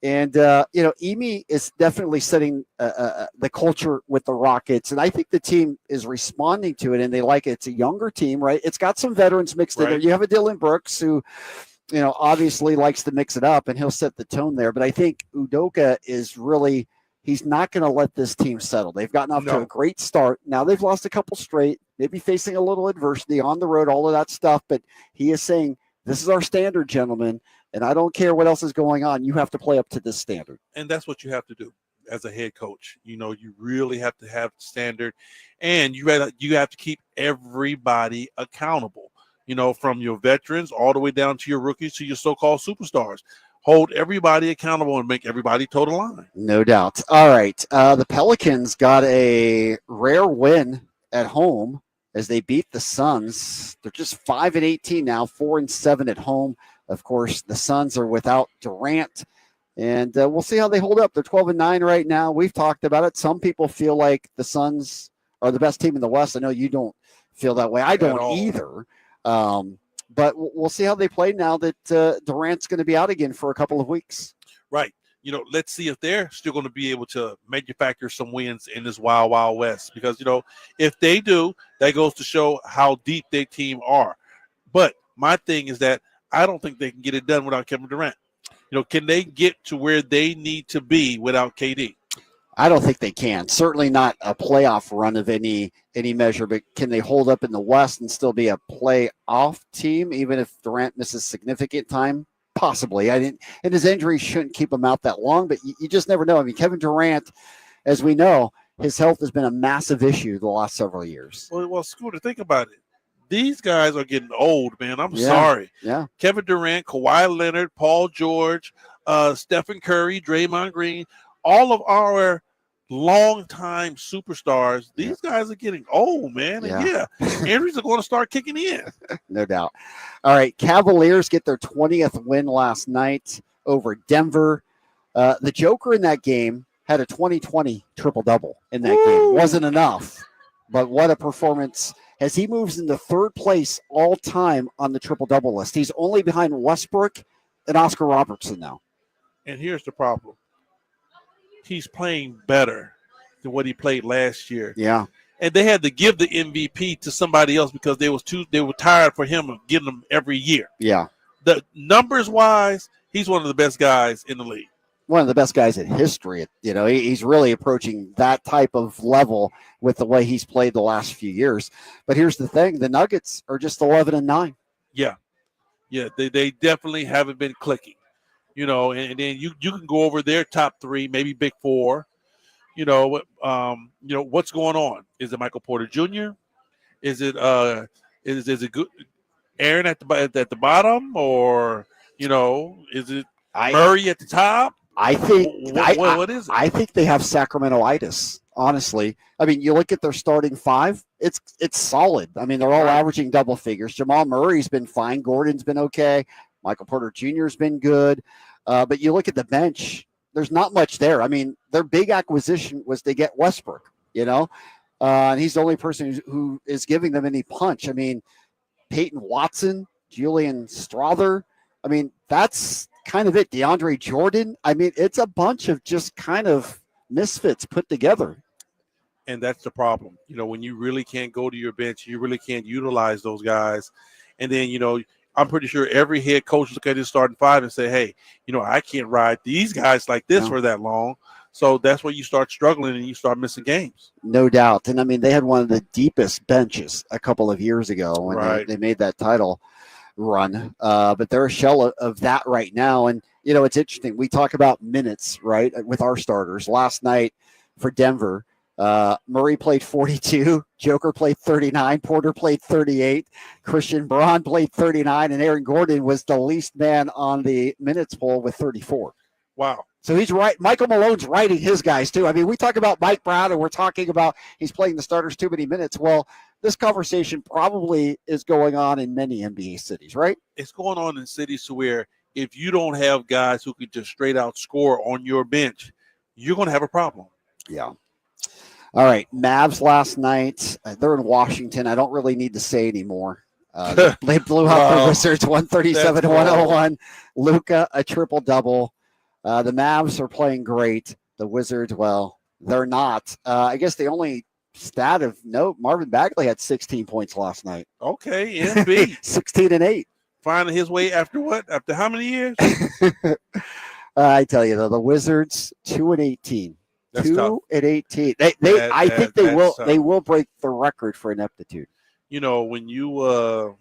And, Ime is definitely setting the culture with the Rockets. And I think the team is responding to it, and they like it. It's a younger team, right? It's got some veterans mixed in there. You have a Dylan Brooks who, obviously likes to mix it up, and he'll set the tone there. But I think Udoka is really – he's not going to let this team settle. They've gotten off to a great start. Now they've lost a couple straight, maybe facing a little adversity on the road, all of that stuff. But he is saying, this is our standard, gentlemen. And I don't care what else is going on. You have to play up to this standard. And that's what you have to do as a head coach. You really have to have standard, and you have to keep everybody accountable, from your veterans all the way down to your rookies to your so-called superstars. Hold everybody accountable and make everybody toe the line. No doubt. All right. The Pelicans got a rare win at home as they beat the Suns. They're just 5-18 now, 4-7 at home. Of course, the Suns are without Durant, and we'll see how they hold up. They're 12-9 right now. We've talked about it. Some people feel like the Suns are the best team in the West. I know you don't feel that way. I don't either. But we'll see how they play now that Durant's going to be out again for a couple of weeks. Right. Let's see if they're still going to be able to manufacture some wins in this wild, wild West. Because, if they do, that goes to show how deep their team are. But my thing is that I don't think they can get it done without Kevin Durant. Can they get to where they need to be without KD? I don't think they can. Certainly not a playoff run of any measure, but can they hold up in the West and still be a playoff team, even if Durant misses significant time? Possibly. And his injury shouldn't keep him out that long, but you just never know. I mean, Kevin Durant, as we know, his health has been a massive issue the last several years. Well, Scooter, think about it. These guys are getting old, man. I'm sorry. Yeah. Kevin Durant, Kawhi Leonard, Paul George, Stephen Curry, Draymond Green, all of our longtime superstars. These guys are getting old, man. And injuries are going to start kicking in. No doubt. All right. Cavaliers get their 20th win last night over Denver. The Joker in that game had a 20-20 triple-double in that game. Wasn't enough, but what a performance as he moves into third place all time on the triple-double list. He's only behind Westbrook and Oscar Robertson now. And here's the problem. He's playing better than what he played last year. Yeah. And they had to give the MVP to somebody else because they were tired for him of getting them every year. Yeah. The numbers wise, he's one of the best guys in the league. One of the best guys in history. He's really approaching that type of level with the way he's played the last few years. But here's the thing. The Nuggets are just 11-9. Yeah. Yeah. They definitely haven't been clicking. And then you can go over their top three, maybe big four. What's going on? Is it Michael Porter Jr.? Is it good Aaron at the bottom, or is it Murray at the top? I think what is it? I think they have Sacramento-itis. Honestly, I mean, you look at their starting five; it's solid. I mean, they're all averaging double figures. Jamal Murray's been fine. Gordon's been okay. Michael Porter Jr.'s been good. But you look at the bench, there's not much there. I mean, their big acquisition was to get Westbrook, and he's the only person who is giving them any punch. I mean, Peyton Watson, Julian Strother. I mean, that's kind of it. DeAndre Jordan. I mean, it's a bunch of just kind of misfits put together. And that's the problem. When you really can't go to your bench, you really can't utilize those guys. And then, I'm pretty sure every head coach look at his starting five and say, hey, I can't ride these guys like this for that long. So that's where you start struggling and you start missing games. No doubt. And I mean, they had one of the deepest benches a couple of years ago when they made that title run. But they're a shell of that right now. And, it's interesting. We talk about minutes, right, with our starters. Last night for Denver, Murray played 42, Joker played 39, Porter played 38, Christian Braun played 39, and Aaron Gordon was the least man on the minutes poll with 34. Wow. So he's right. Michael Malone's writing his guys too. I mean, we talk about Mike Brown and we're talking about he's playing the starters too many minutes. Well, this conversation probably is going on in many NBA cities, right? It's going on in cities to where if you don't have guys who can just straight out score on your bench, you're going to have a problem. Yeah. All right, Mavs last night. They're in Washington. I don't really need to say anymore. They blew out the Wizards 137-101. Luka, a triple-double. The Mavs are playing great. The Wizards, well, they're not. I guess the only stat of note, Marvin Bagley had 16 points last night. Okay, MB. 16-8. Finding his way after what? After how many years? I tell you, though, the Wizards, 2-18. That's 2-18. I think they will. Tough. They will break the record for ineptitude. When you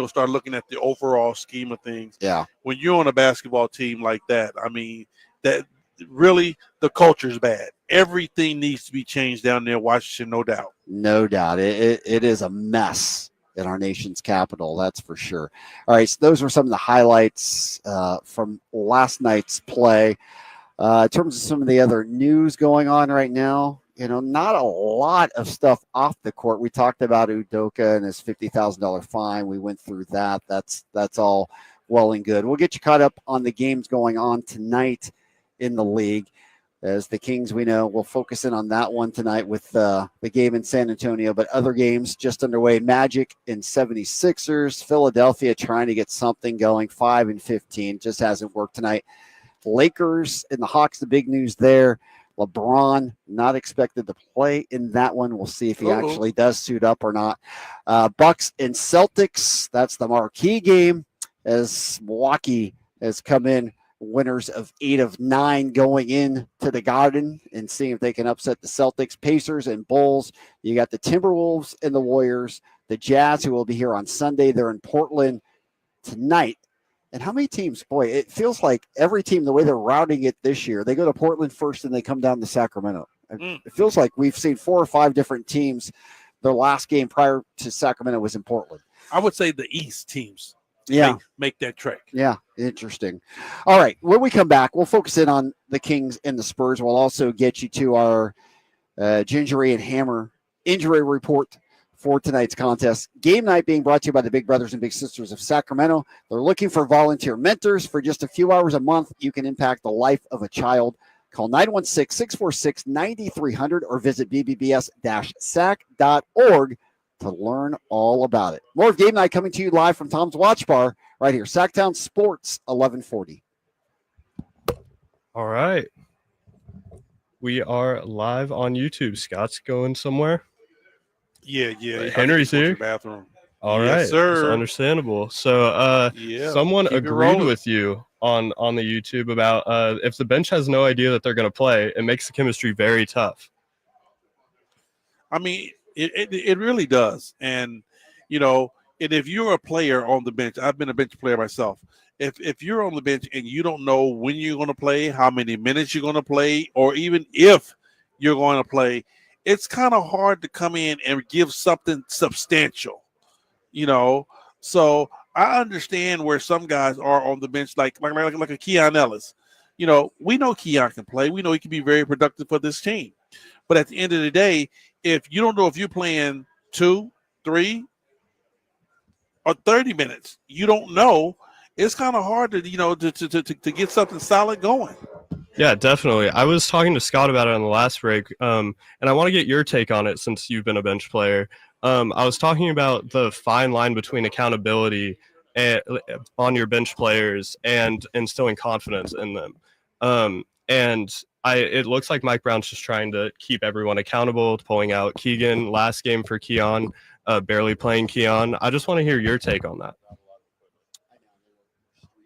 start looking at the overall scheme of things. Yeah. When you're on a basketball team like that, I mean, that really the culture's bad. Everything needs to be changed down there in Washington, no doubt. No doubt. It is a mess in our nation's capital. That's for sure. All right. So those were some of the highlights from last night's play. In terms of some of the other news going on right now, not a lot of stuff off the court. We talked about Udoka and his $50,000 fine. We went through that. That's all well and good. We'll get you caught up on the games going on tonight in the league. As the Kings, we know, we'll focus in on that one tonight with the game in San Antonio, but other games just underway. Magic and 76ers. Philadelphia trying to get something going, 5-15. Just hasn't worked tonight. Lakers and the Hawks, the big news there. LeBron not expected to play in that one. We'll see if he actually does suit up or not. Bucks and Celtics, that's the marquee game as Milwaukee has come in winners of 8 of 9 going in to the Garden and seeing if they can upset the Celtics. Pacers and Bulls. You got the Timberwolves and the Warriors. The Jazz, who will be here on Sunday. They're in Portland tonight. And how many teams? Boy, it feels like every team, the way they're routing it this year, they go to Portland first and they come down to Sacramento. It feels like we've seen 4 or 5 different teams. Their last game prior to Sacramento was in Portland. I would say the East teams. Yeah. Make that trek. Yeah, interesting. All right, when we come back, we'll focus in on the Kings and the Spurs. We'll also get you to our Gingery and Hammer injury report for tonight's contest. Game night being brought to you by the Big Brothers and Big Sisters of Sacramento. They're looking for volunteer mentors. For just a few hours a month, you can impact the life of a child. Call 916-646-9300 or visit bbbs-sac.org to learn all about it. More of Game Night coming to you live from Tom's Watch Bar right here. Sacktown Sports 1140. All right. We are live on YouTube. Scott's going somewhere. Yeah. Henry's here. Bathroom. All yes, right, sir. That's understandable. So, someone agreed with you on the YouTube about if the bench has no idea that they're going to play, it makes the chemistry very tough. I mean, it really does. And and if you're a player on the bench, I've been a bench player myself. If you're on the bench and you don't know when you're going to play, how many minutes you're going to play, or even if you're going to play, it's kind of hard to come in and give something substantial, So I understand where some guys are on the bench, like a Keon Ellis. We know Keon can play. We know he can be very productive for this team. But at the end of the day, if you don't know if you're playing 2, 3, or 30 minutes, you don't know. It's kind of hard to get something solid going. Yeah, definitely. I was talking to Scott about it on the last break, and I want to get your take on it since you've been a bench player. I was talking about the fine line between accountability on your bench players and instilling confidence in them. It looks like Mike Brown's just trying to keep everyone accountable, pulling out Keegan last game for Keon, barely playing Keon. I just want to hear your take on that.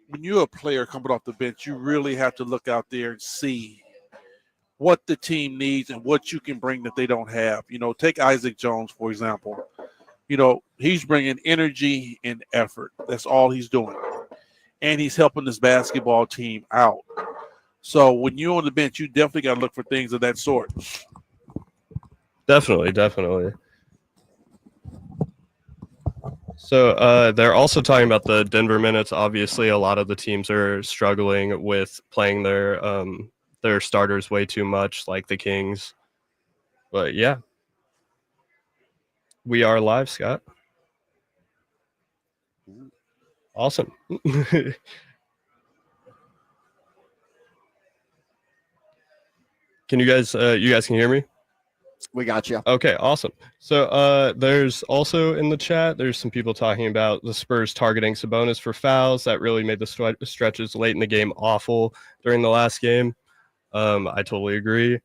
When you're a player coming off the bench, you really have to look out there and see what the team needs and what you can bring that they don't have. Take Isaac Jones, for example. He's bringing energy and effort. That's all he's doing. And he's helping this basketball team out. So when you're on the bench, you definitely got to look for things of that sort. Definitely. So they're also talking about the Denver minutes. Obviously, a lot of the teams are struggling with playing their starters way too much, like the Kings. But yeah, we are live, Scott. Awesome. Can you guys can hear me? We got you. Okay, awesome. So there's also in the chat, there's some people talking about the Spurs targeting Sabonis for fouls. That really made the stretches late in the game awful during the last game. I totally agree.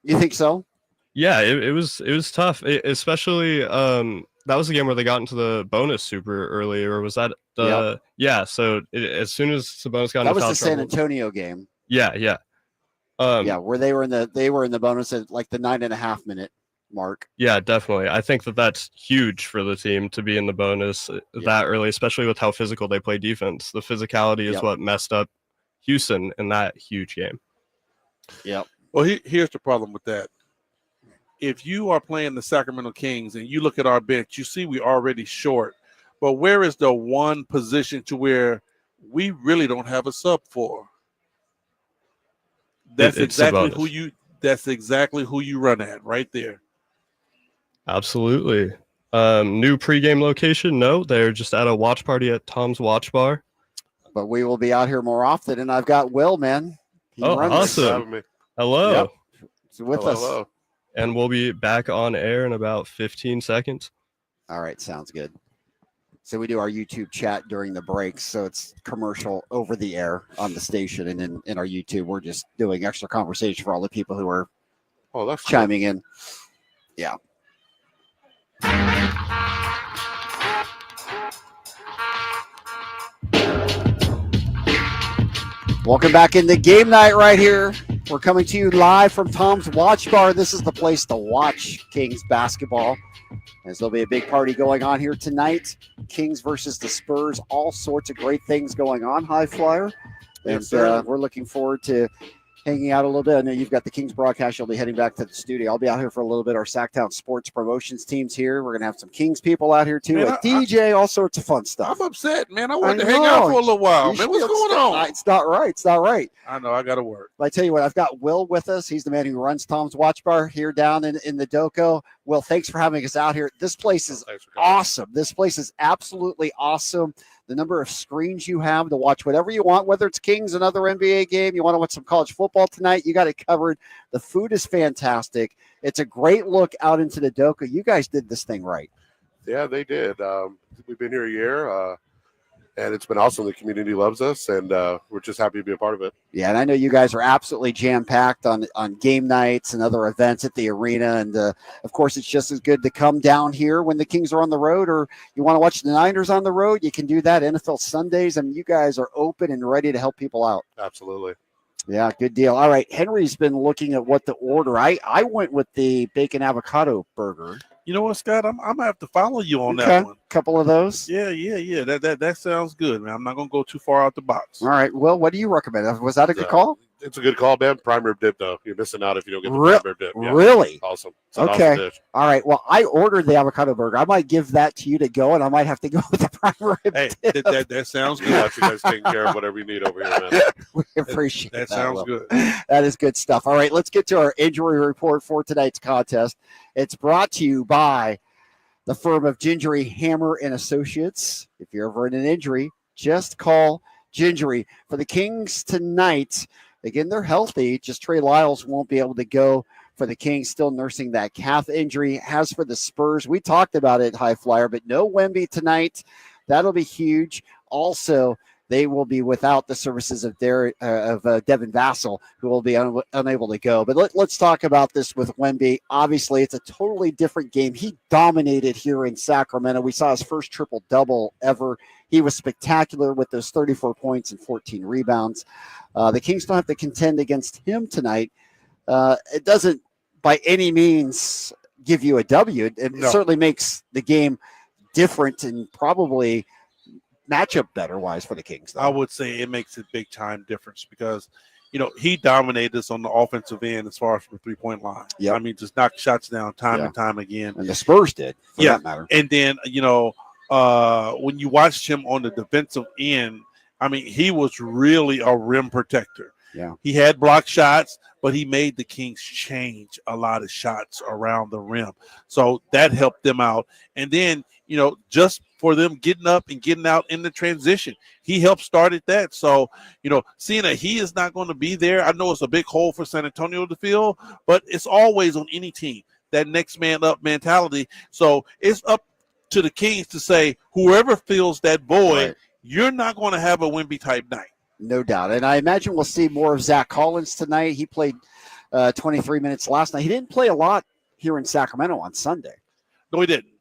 You think so? Yeah, it was tough, especially that was the game where they got into the bonus super early, or was that the yeah? So as soon as Sabonis got into that was foul the San trouble, Antonio game. Yeah. Where they were in the bonus at like the 9.5 minute mark. Yeah, definitely. I think that's huge for the team to be in the bonus that early, especially with how physical they play defense. The physicality is what messed up Houston in that huge game. Yeah. Well, here's the problem with that. If you are playing the Sacramento Kings and you look at our bench, you see we're already short. But where is the one position to where we really don't have a sub for? That's exactly Sabonis. That's exactly who you run at right there. Absolutely. New pregame location? No, they're just at a watch party at Tom's Watch Bar. But we will be out here more often, and I've got Will, man. He runs awesome. Having me. Hello. Yep. He's with Hello, us. hello. And we'll be back on air in about 15 seconds. All right, sounds good. So we do our YouTube chat during the breaks, so it's commercial over the air on the station, and in our YouTube, we're just doing extra conversation for all the people who are Oh, that's cool. chiming in. Yeah. Welcome back into game night right here. We're coming to you live from Tom's Watch Bar. This is the place to watch Kings basketball, as there'll be a big party going on here tonight. Kings versus the Spurs, all sorts of great things going on, High Flyer. And Yes, sir. we're looking forward to hanging out a little bit. I know you've got the Kings broadcast. You'll be heading back to the studio. I'll be out here for a little bit. Our Sacktown Sports Promotions team's here. We're going to have some Kings people out here, too. Man, A DJ, all sorts of fun stuff. I'm upset, man. I wanted I to hang out know. for a little while, You man. What's should- going on? It's not right. It's not right. I know. I got to work. But I tell you what, I've got Will with us. He's the man who runs Tom's Watch Bar here down in the Doco. Will, thanks for having us out here. This place is Thanks for coming. awesome. This place is absolutely awesome. The number of screens you have to watch whatever you want, whether it's Kings, another NBA game, you want to watch some college football tonight, you got it covered. The food is fantastic. It's a great look out into the Doco. You guys did this thing right. Yeah, they did. We've been here a year, and it's been awesome. The community loves us, and we're just happy to be a part of it. Yeah, and I know you guys are absolutely jam-packed on game nights and other events at the arena. And, of course, it's just as good to come down here when the Kings are on the road, or you want to watch the Niners on the road, you can do that. NFL Sundays, I mean, you guys are open and ready to help people out. Absolutely. Yeah, good deal. All right, Henry's been looking at what to order. I went with the bacon avocado burger. You know what, Scott? I'm gonna have to follow you on Okay. that one. Couple of those. Yeah. That sounds good, man. I'm not gonna go too far out the box. All right. Well, what do you recommend? Was that a good call? It's a good call, man. Prime rib dip, though. You're missing out if you don't get the Re- prime rib dip. Yeah. Really? Awesome. It's an Okay. awesome dish. All right. Well, I ordered the avocado burger. I might give that to you to go, and I might have to go with the prime rib. Hey, dip. that sounds We good. got you guys taking care of whatever you need over here, man. We appreciate That that. sounds Will. good. That is good stuff. All right, let's get to our injury report for tonight's contest. It's brought to you by the firm of Gingery Hammer and Associates. If you're ever in an injury, just call Gingery. For the Kings tonight, again, they're healthy. Just Trey Lyles won't be able to go for the Kings, still nursing that calf injury. As for the Spurs, we talked about it, High Flyer, but no Wemby tonight. That'll be huge. Also, they will be without the services of Devin Vassell, who will be unable to go. But let's talk about this with Wemby. Obviously, it's a totally different game. He dominated here in Sacramento. We saw his first triple-double ever. He was spectacular with those 34 points and 14 rebounds. The Kings don't have to contend against him tonight. It doesn't by any means give you a W. It certainly makes the game different and probably matchup better wise for the Kings, though. I would say it makes a big time difference because, he dominated us on the offensive end as far as from the 3-point line. Yeah. I mean, just knocked shots down time and time again. And the Spurs did, for that matter. And then, when you watched him on the defensive end, I mean, he was really a rim protector. Yeah. He had blocked shots, but he made the Kings change a lot of shots around the rim. So that helped them out. And then, just for them getting up and getting out in the transition, he helped started that. So, seeing that he is not going to be there, I know it's a big hole for San Antonio to fill, but it's always on any team, that next man up mentality. So it's up to the Kings to say, whoever fills that void, you're not going to have a Wemby type night. No doubt. And I imagine we'll see more of Zach Collins tonight. He played 23 minutes last night. He didn't play a lot here in Sacramento on Sunday. No, he didn't.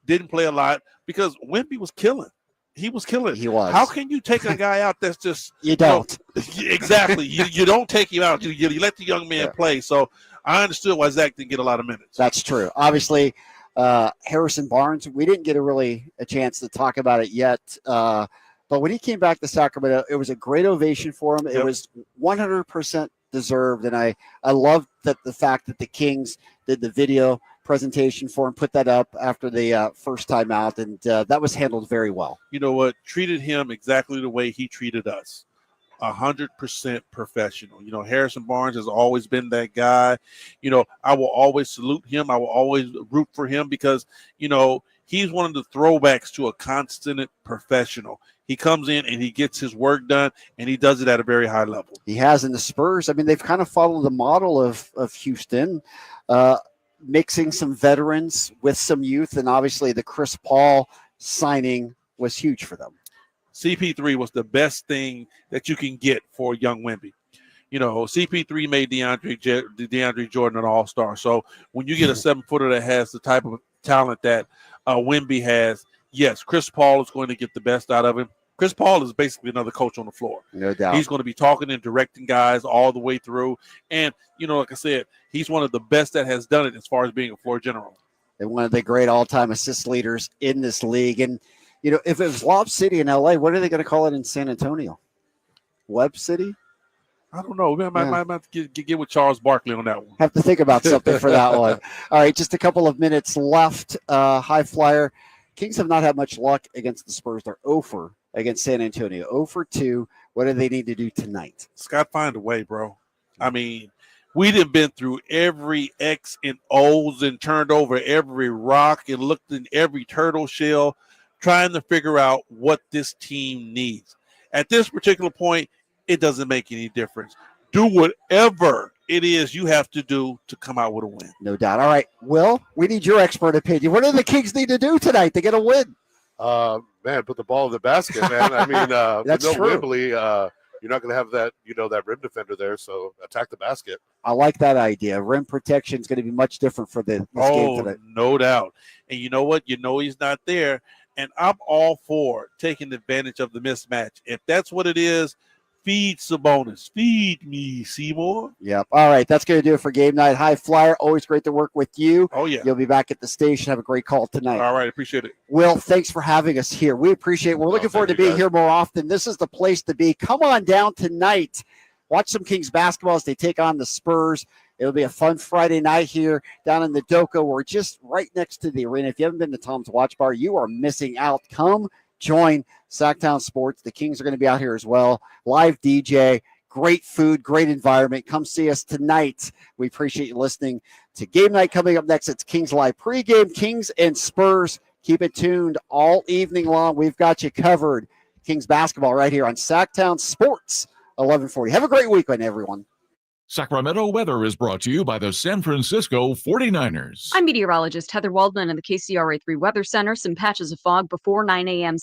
Didn't play a lot because Wemby was killing. He was killing. He was. How can you take a guy out that's just you don't exactly? You don't take him out. You let the young man play. So I understood why Zach didn't get a lot of minutes. That's true. Obviously, Harrison Barnes. We didn't get a chance to talk about it yet. But when he came back to Sacramento, it was a great ovation for him. It was 100% deserved, and I loved that the fact that the Kings did the video presentation for him, put that up after the first time out, and that was handled very well. You know what? Treated him exactly the way he treated us. 100% professional. You know, Harrison Barnes has always been that guy. You know, I will always salute him. I will always root for him because, you know, he's one of the throwbacks to a constant professional. He comes in and he gets his work done, and he does it at a very high level. He has in the Spurs. I mean, they've kind of followed the model of Houston, mixing some veterans with some youth, and obviously the Chris Paul signing was huge for them. CP3 was the best thing that you can get for young Wemby. You know, CP3 made DeAndre Jordan an all-star. So when you get a 7-footer that has the type of talent that Wemby has, yes, Chris Paul is going to get the best out of him. Chris Paul is basically another coach on the floor. No doubt. He's going to be talking and directing guys all the way through. And, you know, like I said, he's one of the best that has done it as far as being a floor general. And one of the great all-time assist leaders in this league. And, you know, if it was Lob City in L.A., what are they going to call it in San Antonio? Web City? I don't know. I might have to get with Charles Barkley on that one. Have to think about something for that one. All right, just a couple of minutes left. High Flyer. Kings have not had much luck against the Spurs. They're 0-4 against San Antonio. 0-2. What do they need to do tonight? Scott, find a way, bro. I mean, we done been through every X and O's and turned over every rock and looked in every turtle shell trying to figure out what this team needs. At this particular point, it doesn't make any difference. Do whatever it is you have to do to come out with a win. No doubt. All right, Will, we need your expert opinion. What do the Kings need to do tonight to get a win? Man, put the ball in the basket, man. I mean, That's with no true. Wembley, you're not going to have that, you know, that rim defender there. So attack the basket. I like that idea. Rim protection is going to be much different for this game tonight. No doubt. And you know what? You know he's not there. And I'm all for taking advantage of the mismatch. If that's what it is, feed Sabonis. Feed me, Seymour. Yep. All right. That's going to do it for game night. High Flyer, always great to work with you. Oh, yeah. You'll be back at the station. Have a great call tonight. All right. Appreciate it. Will, thanks for having us here. We appreciate it. We're looking forward to being here more often. This is the place to be. Come on down tonight. Watch some Kings basketball as they take on the Spurs. It'll be a fun Friday night here down in the Doco. We're just right next to the arena. If you haven't been to Tom's Watch Bar, you are missing out. Come join Sacktown Sports. The Kings are going to be out here as well. Live DJ, great food, great environment. Come see us tonight. We appreciate you listening to Game Night. Coming up next, it's Kings Live pregame, Kings and Spurs. Keep it tuned all evening long. We've got you covered. Kings basketball right here on Sacktown Sports, 1140. Have a great weekend, everyone. Sacramento weather is brought to you by the San Francisco 49ers. I'm meteorologist Heather Waldman in the KCRA 3 Weather Center. Some patches of fog before 9 a.m.